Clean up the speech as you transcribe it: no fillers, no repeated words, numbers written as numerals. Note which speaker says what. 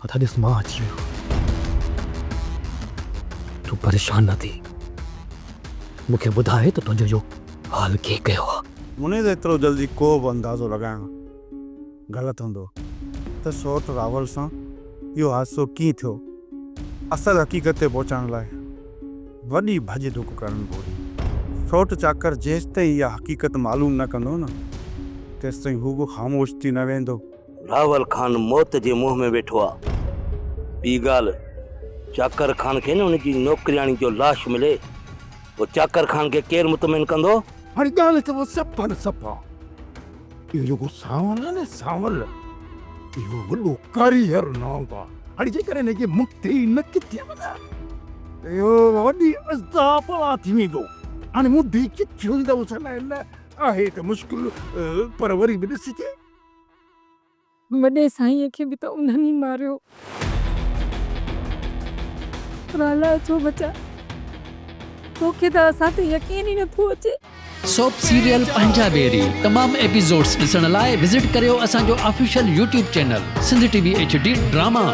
Speaker 1: पता ॾिस मां अची वियो। तूं परेशान न थी, मूंखे ॿुधाए त तुंहिंजो इहो हाल के कयो आहे।
Speaker 2: मुने तो एतिरो जल्दी को बि अंदाज़ो लॻाइणु ग़लति हूंदो त सौट रावल सां इहो हादसो कीअं थियो। असल हक़ीक़त ते पहुचण लाइ वॾी भॼ डुक करणु पवंदी। सौट चाकर जेसि ताईं इहा हक़ीक़त मालूम न कंदो न तेसि ताईं हू बि ख़ामोश थी न वेंदो।
Speaker 3: रावल खान मौत जे मुंहं में वेठो आहे। ॿी ॻाल्हि, चाकर खान खे न हुनजी नौकरियाणी जो लाश मिले, वो चाकर खान के केर मुतमिन कंदो?
Speaker 4: हाणे ॻाल्हि त सफ़ा न सफ़ा इहो जेको सावल आहे न सावल, इहो वॾो कारीगर नाम आहे। हाणे जेकॾहिं हिनखे मुक्ति न किथे वञा इहो वॾी अज़ाब थी वेंदो। हाणे मुंडी किथे हूंदव न आहे त मुश्किल, पर वरी बि ॾिसिजे
Speaker 5: वॾे साईंअ खे बि त उन्हनि ई मारियो। पर अलाह छो बचा, तोखे त असां ते यकीन ई नथो अचे।
Speaker 6: सोप सीरियल पंजाबेरी तमाम एपिसोड्स ॾिसण लाइ विज़िट करियो असांजो official YouTube channel Sindh TV HD drama.